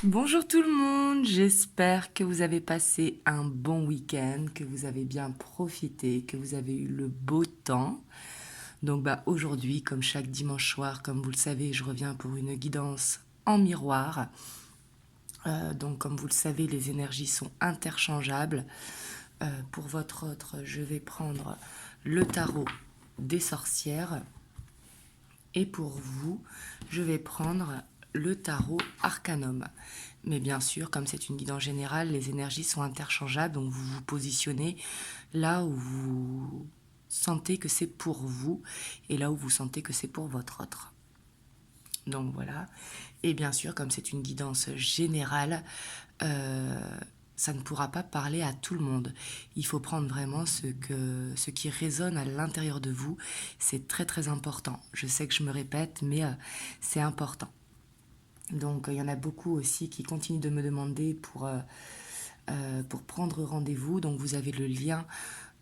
Bonjour tout le monde, j'espère que vous avez passé un bon week-end, que vous avez bien profité, que vous avez eu le beau temps. Donc aujourd'hui, comme chaque dimanche soir, comme vous le savez, je reviens pour une guidance en miroir. Donc comme vous le savez, les énergies sont interchangeables. Pour votre autre, je vais prendre le tarot des sorcières. Et pour vous, je vais prendre le tarot Arcanum. Mais bien sûr, comme c'est une guidance générale, les énergies sont interchangeables, donc vous vous positionnez là où vous sentez que c'est pour vous et là où vous sentez que c'est pour votre autre. Donc voilà. Et bien sûr, comme c'est une guidance générale, ça ne pourra pas parler à tout le monde. Il faut prendre vraiment ce qui résonne à l'intérieur de vous. C'est très très important. Je sais que je me répète, mais c'est important. Donc il y en a beaucoup aussi qui continuent de me demander pour prendre rendez-vous. Donc vous avez le lien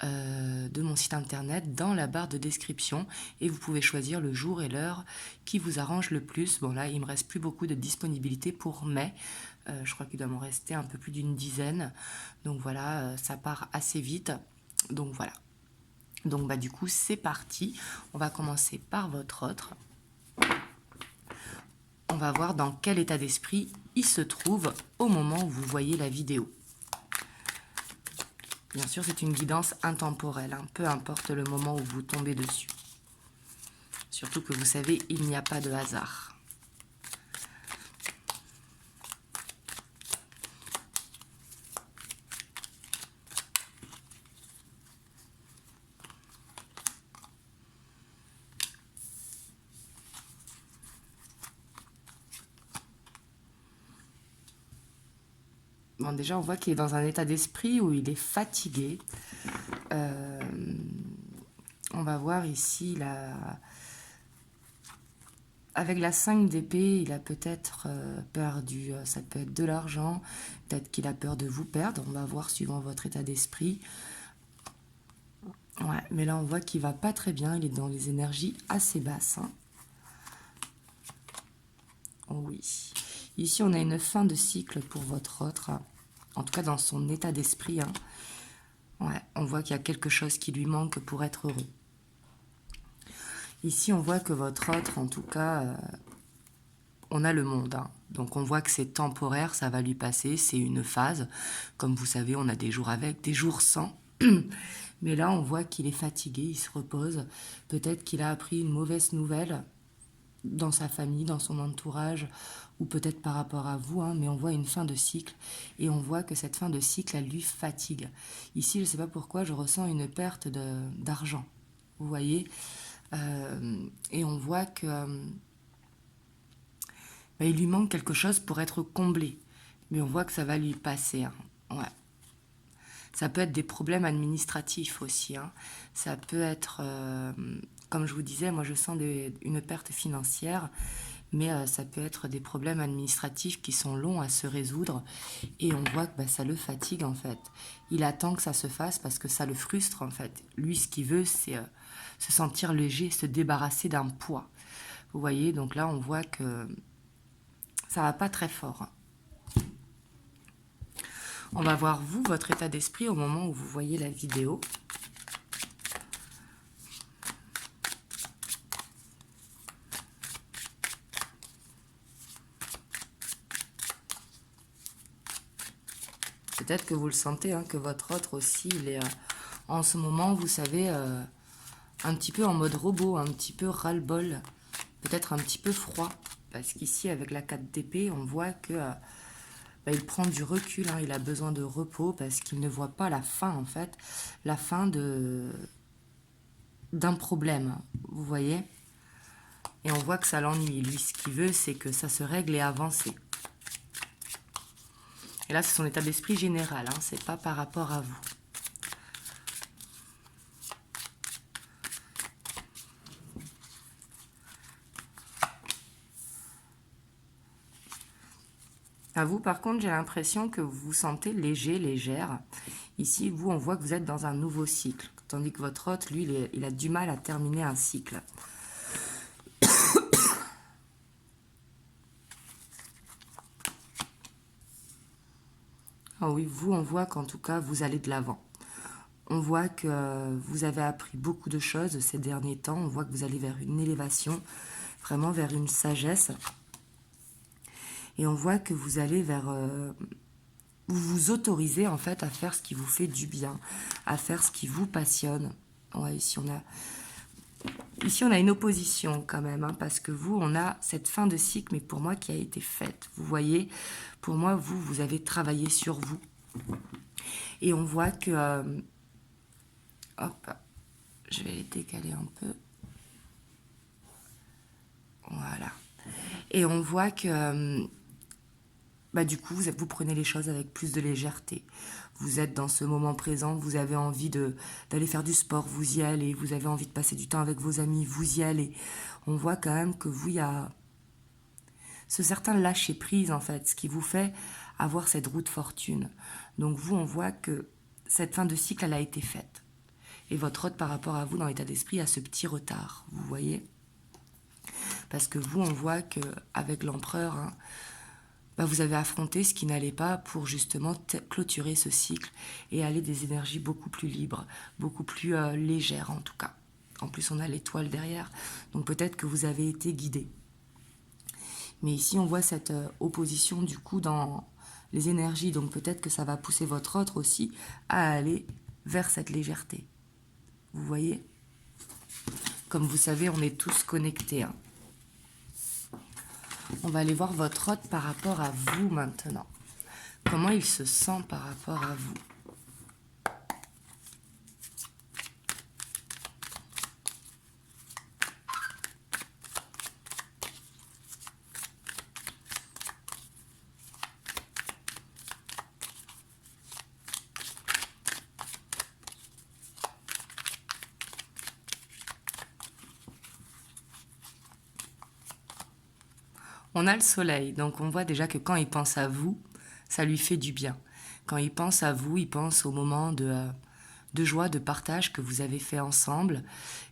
de mon site internet dans la barre de description et vous pouvez choisir le jour et l'heure qui vous arrange le plus. Bon là, il me reste plus beaucoup de disponibilité pour mai. Je crois qu'il doit m'en rester un peu plus d'une dizaine. Donc voilà, ça part assez vite. Donc voilà. Donc du coup, c'est parti. On va commencer par votre autre. On va voir dans quel état d'esprit il se trouve au moment où vous voyez la vidéo. Bien sûr, c'est une guidance intemporelle, hein, peu importe le moment où vous tombez dessus. Surtout que vous savez, il n'y a pas de hasard. Bon, déjà, on voit qu'il est dans un état d'esprit où il est fatigué. On va voir ici, avec la 5 d'épée, il a peut-être perdu, ça peut être de l'argent, peut-être qu'il a peur de vous perdre. On va voir suivant votre état d'esprit. Ouais, mais là, on voit qu'il va pas très bien. Il est dans les énergies assez basses. Hein. Oh oui. Ici, on a une fin de cycle pour votre autre. En tout cas, dans son état d'esprit. Hein. Ouais, on voit qu'il y a quelque chose qui lui manque pour être heureux. Ici, on voit que votre autre, en tout cas, on a le monde. Hein. Donc, on voit que c'est temporaire, ça va lui passer. C'est une phase. Comme vous savez, on a des jours avec, des jours sans. Mais là, on voit qu'il est fatigué, il se repose. Peut-être qu'il a appris une mauvaise nouvelle dans sa famille, dans son entourage, ou peut-être par rapport à vous, hein, mais on voit une fin de cycle, et on voit que cette fin de cycle, elle lui fatigue. Ici, je ne sais pas pourquoi, je ressens une perte d'argent, vous voyez, et on voit que il lui manque quelque chose pour être comblé, mais on voit que ça va lui passer. Hein. Ouais. Ça peut être des problèmes administratifs aussi. Hein. Ça peut être, comme je vous disais, moi je sens une perte financière, mais ça peut être des problèmes administratifs qui sont longs à se résoudre et on voit que ça le fatigue en fait. Il attend que ça se fasse parce que ça le frustre en fait. Lui, ce qu'il veut, c'est se sentir léger, se débarrasser d'un poids. Vous voyez, donc là on voit que ça va pas très fort. On va voir, vous, votre état d'esprit au moment où vous voyez la vidéo. Peut-être que vous le sentez, hein, que votre autre aussi, il est en ce moment, vous savez, un petit peu en mode robot, un petit peu ras-le-bol, peut-être un petit peu froid. Parce qu'ici, avec la 4 d'épée, on voit que il prend du recul, hein, il a besoin de repos parce qu'il ne voit pas la fin, en fait, la fin d'un problème, vous voyez. Et on voit que ça l'ennuie. Lui, ce qu'il veut, c'est que ça se règle et avance. Et là, c'est son état d'esprit général, hein, c'est pas par rapport à vous. À vous, par contre, j'ai l'impression que vous vous sentez léger, légère. Ici, vous, on voit que vous êtes dans un nouveau cycle. Tandis que votre hôte, lui, il a du mal à terminer un cycle. Ah oui, vous, on voit qu'en tout cas, vous allez de l'avant. On voit que vous avez appris beaucoup de choses ces derniers temps. On voit que vous allez vers une élévation, vraiment vers une sagesse. Et on voit que vous allez vers... vous vous autorisez en fait à faire ce qui vous fait du bien, à faire ce qui vous passionne. Ouais, ici on a une opposition quand même, hein, parce que vous, on a cette fin de cycle, mais pour moi qui a été faite. Vous voyez, pour moi, vous avez travaillé sur vous. Et on voit que... hop, je vais les décaler un peu. Voilà. Et on voit que... du coup, vous prenez les choses avec plus de légèreté. Vous êtes dans ce moment présent, vous avez envie d'aller faire du sport, vous y allez. Vous avez envie de passer du temps avec vos amis, vous y allez. On voit quand même que vous, il y a ce certain lâcher-prise, en fait, ce qui vous fait avoir cette roue de fortune. Donc vous, on voit que cette fin de cycle, elle a été faite. Et votre hôte, par rapport à vous, dans l'état d'esprit, a ce petit retard, vous voyez. Parce que vous, on voit qu'avec l'empereur... hein, vous avez affronté ce qui n'allait pas pour justement clôturer ce cycle et aller des énergies beaucoup plus libres, beaucoup plus légères en tout cas. En plus, on a l'étoile derrière, donc peut-être que vous avez été guidé. Mais ici, on voit cette opposition du coup dans les énergies, donc peut-être que ça va pousser votre autre aussi à aller vers cette légèreté. Vous voyez ? Comme vous savez, on est tous connectés, hein. On va aller voir votre hôte par rapport à vous maintenant. Comment il se sent par rapport à vous? On a le soleil, donc on voit déjà que quand il pense à vous, ça lui fait du bien. Quand il pense à vous, il pense au moment de joie, de partage que vous avez fait ensemble.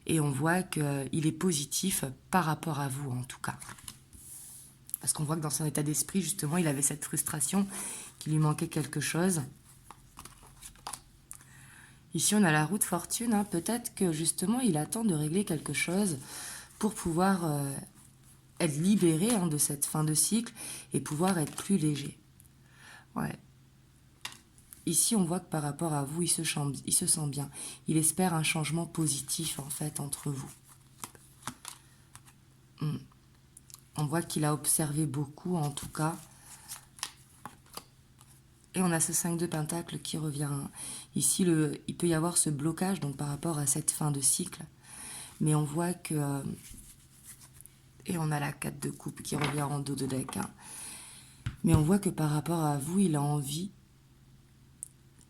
Et on voit qu'il est positif par rapport à vous, en tout cas. Parce qu'on voit que dans son état d'esprit, justement, il avait cette frustration, qu'il lui manquait quelque chose. Ici, on a la roue de fortune, hein. Peut-être que, justement, il attend de régler quelque chose pour pouvoir être libéré, hein, de cette fin de cycle et pouvoir être plus léger. Ouais. Ici, on voit que par rapport à vous, il se sent bien. Il espère un changement positif, en fait, entre vous. On voit qu'il a observé beaucoup, en tout cas. Et on a ce 5 de Pentacle qui revient. Ici, il peut y avoir ce blocage donc par rapport à cette fin de cycle. Mais on voit que... et on a la 4 de coupe qui revient en dos de deck, hein. Mais on voit que par rapport à vous, il a envie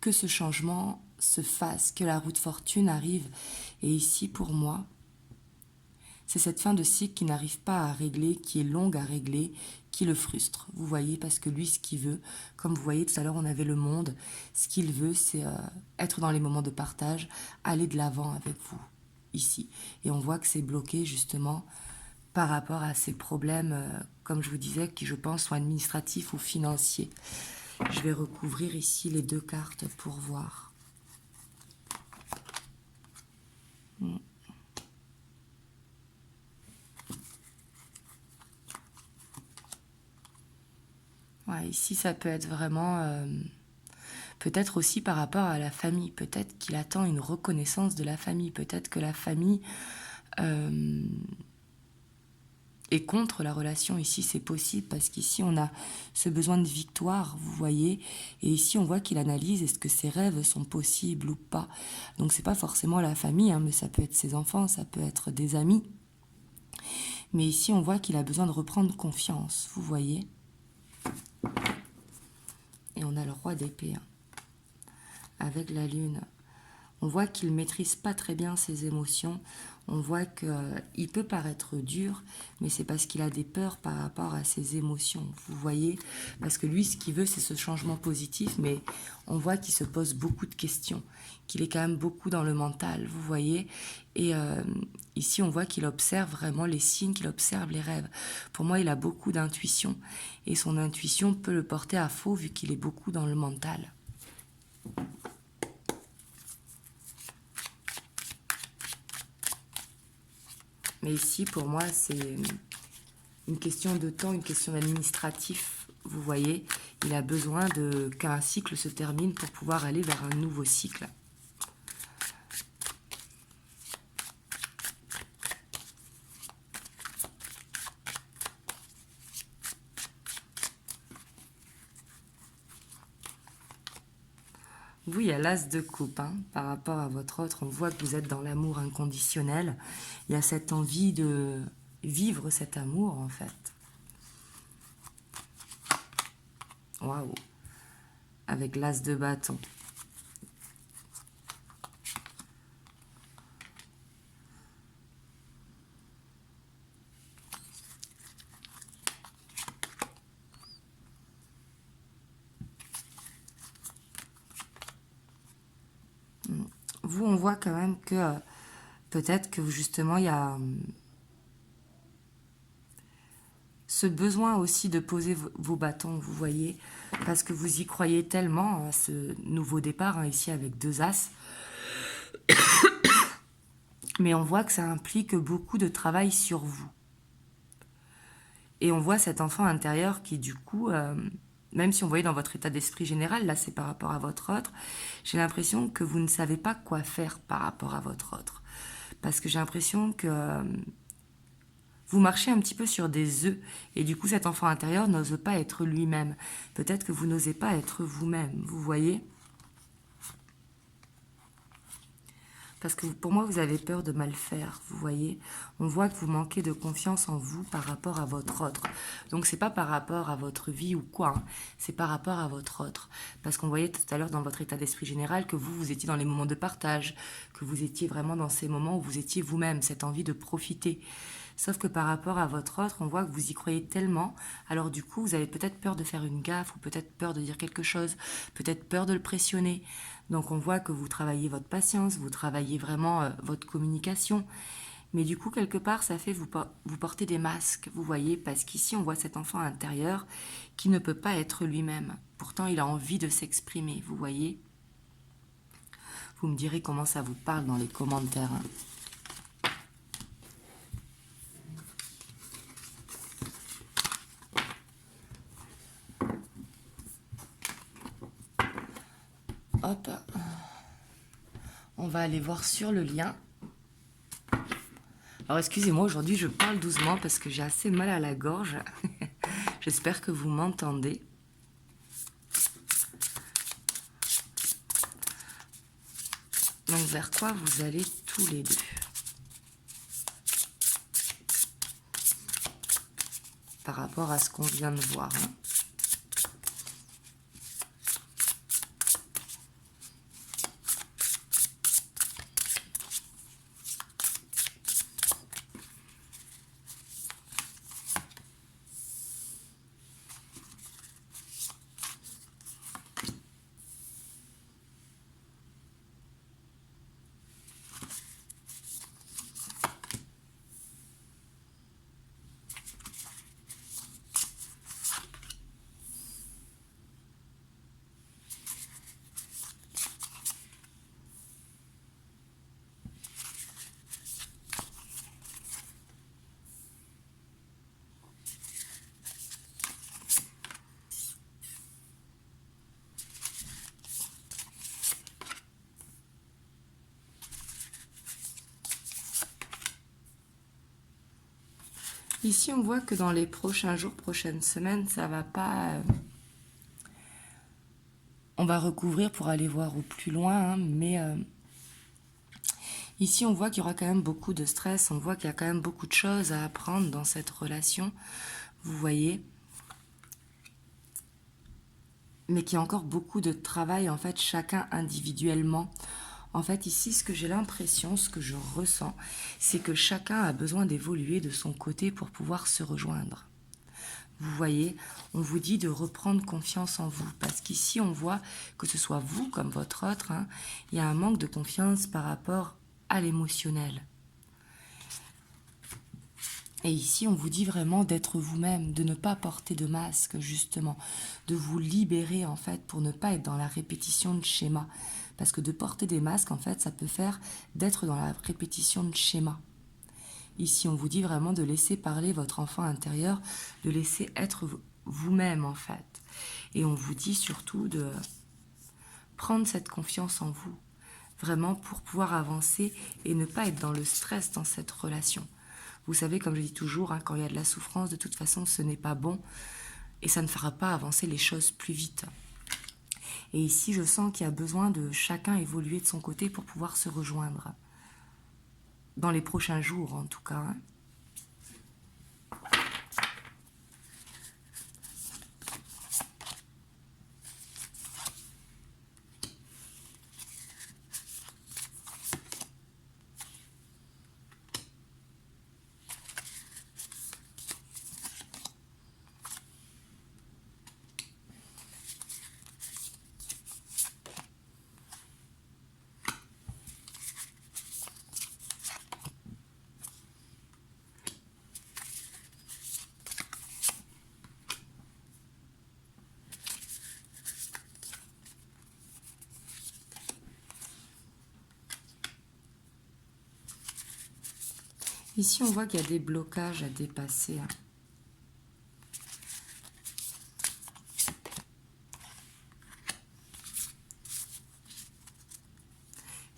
que ce changement se fasse, que la roue de fortune arrive. Et ici, pour moi, c'est cette fin de cycle qui n'arrive pas à régler, qui est longue à régler, qui le frustre. Vous voyez, parce que lui, ce qu'il veut, comme vous voyez tout à l'heure, on avait le monde, ce qu'il veut, c'est être dans les moments de partage, aller de l'avant avec vous, ici. Et on voit que c'est bloqué, justement, par rapport à ces problèmes, comme je vous disais, qui, je pense, sont administratifs ou financiers. Je vais recouvrir ici les 2 cartes pour voir. Ouais, ici, ça peut être vraiment... peut-être aussi par rapport à la famille. Peut-être qu'il attend une reconnaissance de la famille. Peut-être que la famille... et contre la relation, ici, c'est possible, parce qu'ici, on a ce besoin de victoire, vous voyez. Et ici, on voit qu'il analyse, est-ce que ses rêves sont possibles ou pas. Donc, c'est pas forcément la famille, hein, mais ça peut être ses enfants, ça peut être des amis. Mais ici, on voit qu'il a besoin de reprendre confiance, vous voyez. Et on a le roi d'épée, hein, avec la lune. On voit qu'il ne maîtrise pas très bien ses émotions. On voit qu'il peut paraître dur, mais c'est parce qu'il a des peurs par rapport à ses émotions. Vous voyez, parce que lui, ce qu'il veut, c'est ce changement positif, mais on voit qu'il se pose beaucoup de questions, qu'il est quand même beaucoup dans le mental, vous voyez. Et ici, on voit qu'il observe vraiment les signes, qu'il observe les rêves. Pour moi, il a beaucoup d'intuition, et son intuition peut le porter à faux, vu qu'il est beaucoup dans le mental. Mais ici, pour moi, c'est une question de temps, une question administratif. Vous voyez, il a besoin qu'un cycle se termine pour pouvoir aller vers un nouveau cycle. Vous, il y a l'as de coupe, hein, par rapport à votre autre. On voit que vous êtes dans l'amour inconditionnel. Il y a cette envie de vivre cet amour, en fait. Waouh! Avec l'as de bâton. Vous, on voit quand même que peut-être que justement, il y a ce besoin aussi de poser vos bâtons, vous voyez, parce que vous y croyez tellement à ce nouveau départ, hein, ici avec 2 as. Mais on voit que ça implique beaucoup de travail sur vous. Et on voit cet enfant intérieur qui, du coup, même si on voyait dans votre état d'esprit général, là c'est par rapport à votre autre, j'ai l'impression que vous ne savez pas quoi faire par rapport à votre autre. Parce que j'ai l'impression que vous marchez un petit peu sur des œufs. Et du coup, cet enfant intérieur n'ose pas être lui-même. Peut-être que vous n'osez pas être vous-même, vous voyez ? Parce que pour moi, vous avez peur de mal faire, vous voyez. On voit que vous manquez de confiance en vous par rapport à votre autre. Donc, c'est pas par rapport à votre vie ou quoi, hein. C'est par rapport à votre autre. Parce qu'on voyait tout à l'heure dans votre état d'esprit général que vous étiez dans les moments de partage, que vous étiez vraiment dans ces moments où vous étiez vous-même, cette envie de profiter. Sauf que par rapport à votre autre, on voit que vous y croyez tellement. Alors du coup, vous avez peut-être peur de faire une gaffe ou peut-être peur de dire quelque chose, peut-être peur de le pressionner. Donc on voit que vous travaillez votre patience, vous travaillez vraiment votre communication. Mais du coup, quelque part, ça fait vous porter des masques, vous voyez, parce qu'ici, on voit cet enfant intérieur qui ne peut pas être lui-même. Pourtant, il a envie de s'exprimer, vous voyez. Vous me direz comment ça vous parle dans les commentaires, hein. Hop, on va aller voir sur le lien. Alors excusez-moi, aujourd'hui je parle doucement parce que j'ai assez mal à la gorge. J'espère que vous m'entendez. Donc vers quoi vous allez tous les deux? Par rapport à ce qu'on vient de voir, hein. Ici, on voit que dans les prochains jours, prochaines semaines, ça va pas... On va recouvrir pour aller voir au plus loin, hein, mais ici, on voit qu'il y aura quand même beaucoup de stress, on voit qu'il y a quand même beaucoup de choses à apprendre dans cette relation, vous voyez, mais qu'il y a encore beaucoup de travail, en fait, chacun individuellement. En fait, ici, ce que j'ai l'impression, ce que je ressens, c'est que chacun a besoin d'évoluer de son côté pour pouvoir se rejoindre. Vous voyez, on vous dit de reprendre confiance en vous. Parce qu'ici, on voit que ce soit vous comme votre autre, hein, il y a un manque de confiance par rapport à l'émotionnel. Et ici, on vous dit vraiment d'être vous-même, de ne pas porter de masque, justement, de vous libérer, en fait, pour ne pas être dans la répétition de schémas. Parce que de porter des masques, en fait, ça peut faire d'être dans la répétition de schémas. Ici, on vous dit vraiment de laisser parler votre enfant intérieur, de laisser être vous-même, en fait. Et on vous dit surtout de prendre cette confiance en vous, vraiment pour pouvoir avancer et ne pas être dans le stress dans cette relation. Vous savez, comme je dis toujours, hein, quand il y a de la souffrance, de toute façon, ce n'est pas bon et ça ne fera pas avancer les choses plus vite. Et ici, je sens qu'il y a besoin de chacun évoluer de son côté pour pouvoir se rejoindre. Dans les prochains jours, en tout cas. Hein. Ici, on voit qu'il y a des blocages à dépasser. Hein.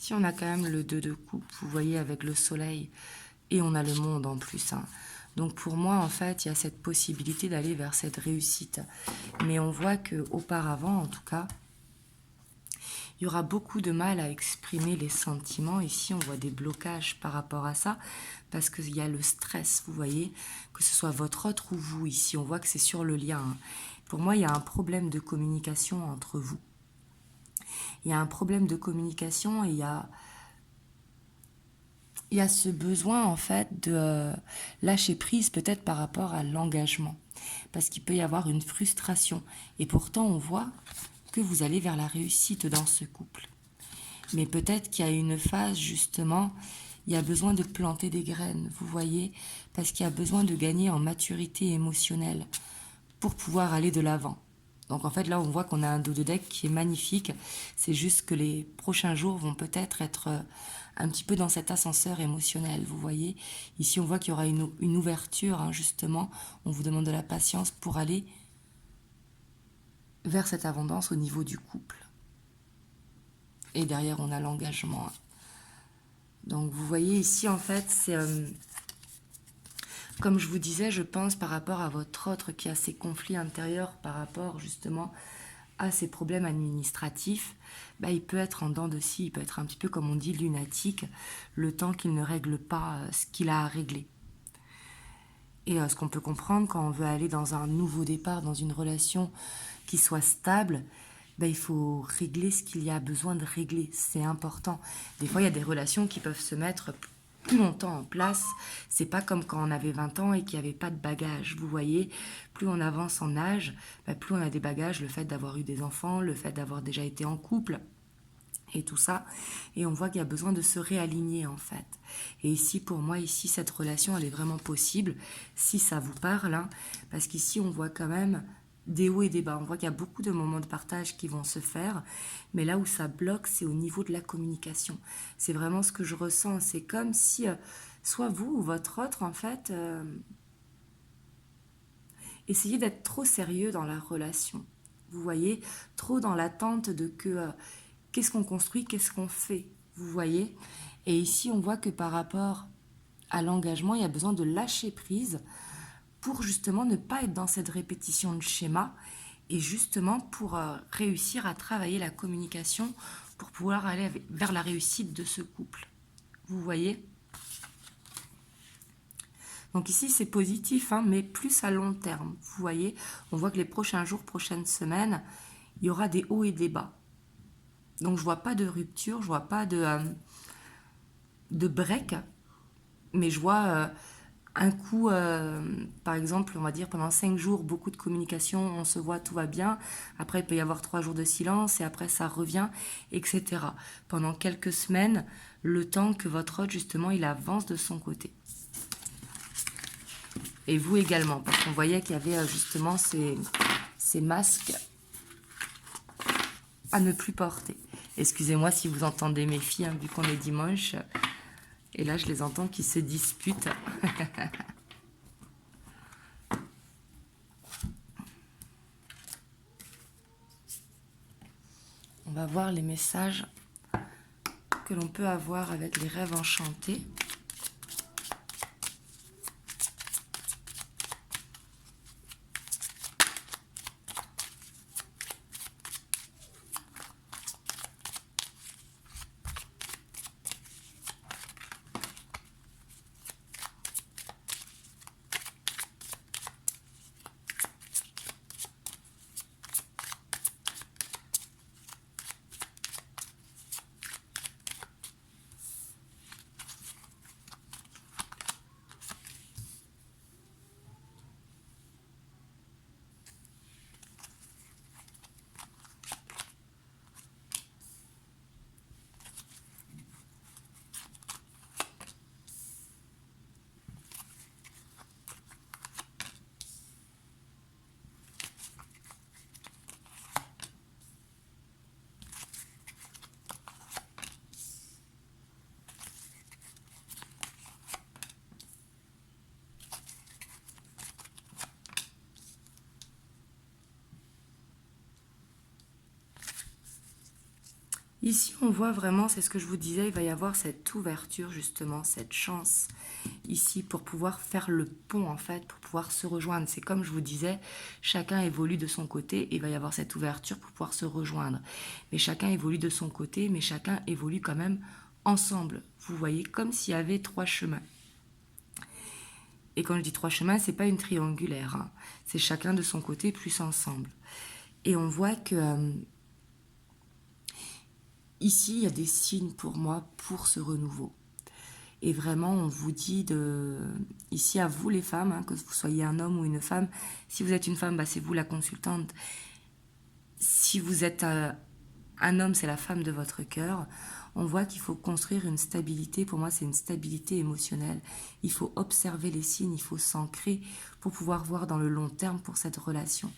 Ici, on a quand même le 2 de coupe, vous voyez, avec le soleil. Et on a le monde en plus. Hein. Donc pour moi, en fait, il y a cette possibilité d'aller vers cette réussite. Mais on voit qu'auparavant, en tout cas, il y aura beaucoup de mal à exprimer les sentiments. Ici, on voit des blocages par rapport à ça, parce qu'il y a le stress, vous voyez, que ce soit votre autre ou vous. Ici, on voit que c'est sur le lien. Hein. Pour moi, il y a un problème de communication entre vous. Il y a un problème de communication et il y a ce besoin, en fait, de lâcher prise peut-être par rapport à l'engagement. Parce qu'il peut y avoir une frustration. Et pourtant, on voit que vous allez vers la réussite dans ce couple. Mais peut-être qu'il y a une phase, justement, il y a besoin de planter des graines, vous voyez, parce qu'il y a besoin de gagner en maturité émotionnelle pour pouvoir aller de l'avant. Donc en fait, là, on voit qu'on a un dos de deck qui est magnifique. C'est juste que les prochains jours vont peut-être être un petit peu dans cet ascenseur émotionnel, vous voyez. Ici, on voit qu'il y aura une ouverture, hein, justement. On vous demande de la patience pour aller vers cette abondance au niveau du couple. Et derrière, on a l'engagement. Donc vous voyez ici, en fait, c'est... comme je vous disais, je pense par rapport à votre autre qui a ses conflits intérieurs par rapport justement à ses problèmes administratifs, bah, il peut être en dents de scie, il peut être un petit peu comme on dit lunatique, le temps qu'il ne règle pas ce qu'il a à régler. Et ce qu'on peut comprendre quand on veut aller dans un nouveau départ, dans une relation qui soit stable, bah, il faut régler ce qu'il y a besoin de régler, c'est important. Des fois, il y a des relations qui peuvent se mettre plus longtemps en place. C'est pas comme quand on avait 20 ans et qu'il n'y avait pas de bagages. Vous voyez, plus on avance en âge, bah, plus on a des bagages, le fait d'avoir eu des enfants, le fait d'avoir déjà été en couple et tout ça. Et on voit qu'il y a besoin de se réaligner en fait. Et ici, pour moi, ici, cette relation, elle est vraiment possible si ça vous parle. Hein, parce qu'ici, on voit quand même des hauts et des bas. On voit qu'il y a beaucoup de moments de partage qui vont se faire, mais là où ça bloque, c'est au niveau de la communication. C'est vraiment ce que je ressens. C'est comme si, soit vous ou votre autre, en fait, essayez d'être trop sérieux dans la relation. Vous voyez, trop dans l'attente de qu'est-ce qu'on construit, qu'est-ce qu'on fait. Vous voyez. Et ici, on voit que par rapport à l'engagement, il y a besoin de lâcher prise pour justement ne pas être dans cette répétition de schéma et justement pour réussir à travailler la communication pour pouvoir aller vers la réussite de ce couple. Vous voyez ? Donc ici, c'est positif, hein, mais plus à long terme. Vous voyez, on voit que les prochains jours, prochaines semaines, il y aura des hauts et des bas. Donc je vois pas de rupture, je vois pas de break, mais je vois un coup, par exemple, on va dire pendant 5 jours, beaucoup de communication, on se voit, tout va bien. Après, il peut y avoir 3 jours de silence et après, ça revient, etc. Pendant quelques semaines, le temps que votre hôte, justement, il avance de son côté. Et vous également, parce qu'on voyait qu'il y avait justement ces masques à ne plus porter. Excusez-moi si vous entendez mes filles, hein, vu qu'on est dimanche. Et là, je les entends qui se disputent. On va voir les messages que l'on peut avoir avec les rêves enchantés. Ici, on voit vraiment, c'est ce que je vous disais, il va y avoir cette ouverture, justement, cette chance, ici, pour pouvoir faire le pont, en fait, pour pouvoir se rejoindre. C'est comme je vous disais, chacun évolue de son côté, et il va y avoir cette ouverture pour pouvoir se rejoindre. Mais chacun évolue de son côté, mais chacun évolue quand même ensemble. Vous voyez, comme s'il y avait 3 chemins. Et quand je dis 3 chemins, c'est pas une triangulaire, hein. C'est chacun de son côté, plus ensemble. Et on voit que... ici, il y a des signes pour moi pour ce renouveau. Et vraiment, on vous dit ici à vous les femmes, hein, que vous soyez un homme ou une femme. Si vous êtes une femme, bah, c'est vous la consultante. Si vous êtes un homme, c'est la femme de votre cœur. On voit qu'il faut construire une stabilité. Pour moi, c'est une stabilité émotionnelle. Il faut observer les signes, il faut s'ancrer pour pouvoir voir dans le long terme pour cette relation.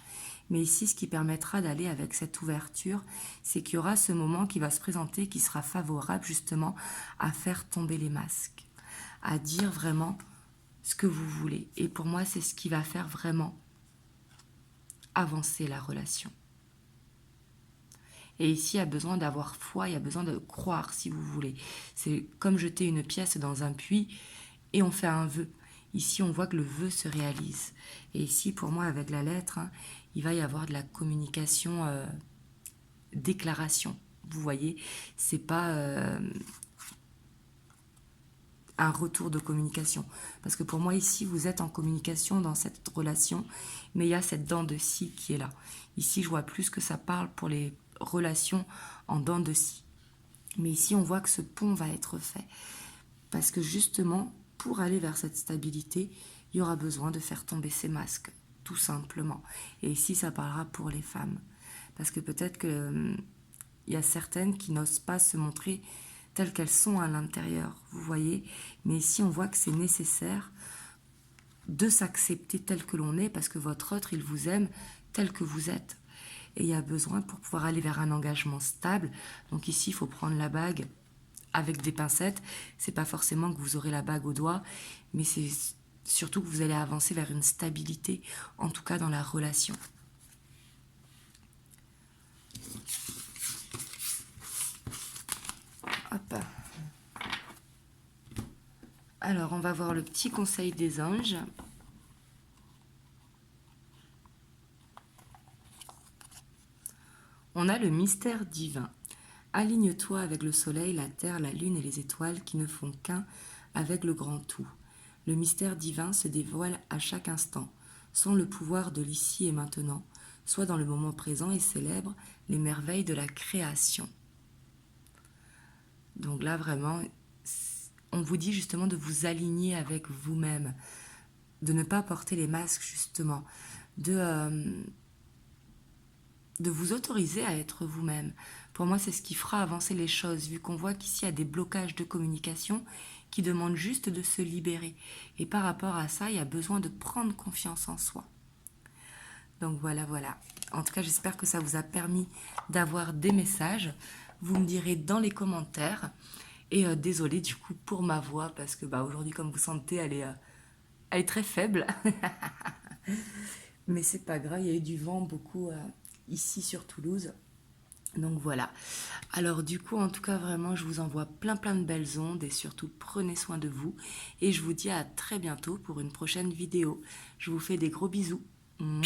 Mais ici, ce qui permettra d'aller avec cette ouverture, c'est qu'il y aura ce moment qui va se présenter, qui sera favorable justement à faire tomber les masques, à dire vraiment ce que vous voulez. Et pour moi, c'est ce qui va faire vraiment avancer la relation. Et ici, il y a besoin d'avoir foi, il y a besoin de croire, si vous voulez. C'est comme jeter une pièce dans un puits et on fait un vœu. Ici, on voit que le vœu se réalise. Et ici, pour moi, avec la lettre, hein, il va y avoir de la communication, déclaration. Vous voyez, c'est pas un retour de communication. Parce que pour moi, ici, vous êtes en communication dans cette relation, mais il y a cette dent de scie qui est là. Ici, je vois plus que ça parle pour les relations en dents de scie. Mais ici, on voit que ce pont va être fait. Parce que justement, pour aller vers cette stabilité, il y aura besoin de faire tomber ces masques, tout simplement. Et ici, ça parlera pour les femmes. Parce que peut-être qu'il y a certaines qui n'osent pas se montrer telles qu'elles sont à l'intérieur, vous voyez. Mais ici, on voit que c'est nécessaire de s'accepter tel que l'on est, parce que votre autre, il vous aime tel que vous êtes. Et il y a besoin pour pouvoir aller vers un engagement stable. Donc ici, il faut prendre la bague avec des pincettes. C'est pas forcément que vous aurez la bague au doigt, mais c'est surtout que vous allez avancer vers une stabilité, en tout cas dans la relation. Hop. Alors, on va voir le petit conseil des anges. On a le mystère divin. Aligne-toi avec le soleil, la terre, la lune et les étoiles qui ne font qu'un avec le grand tout. Le mystère divin se dévoile à chaque instant, sans le pouvoir de l'ici et maintenant, soit dans le moment présent et célèbre les merveilles de la création. Donc là, vraiment, on vous dit justement de vous aligner avec vous-même, de ne pas porter les masques, justement, de de vous autoriser à être vous-même. Pour moi, c'est ce qui fera avancer les choses, vu qu'on voit qu'ici, il y a des blocages de communication qui demandent juste de se libérer. Et par rapport à ça, il y a besoin de prendre confiance en soi. Donc voilà, voilà. En tout cas, j'espère que ça vous a permis d'avoir des messages. Vous me direz dans les commentaires. Et désolée du coup pour ma voix, parce que aujourd'hui, comme vous sentez, elle est très faible. Mais c'est pas grave, il y a eu du vent beaucoup ici sur Toulouse. Donc voilà. Alors du coup, en tout cas, vraiment, je vous envoie plein plein de belles ondes et surtout prenez soin de vous. Et je vous dis à très bientôt pour une prochaine vidéo. Je vous fais des gros bisous. Mouah.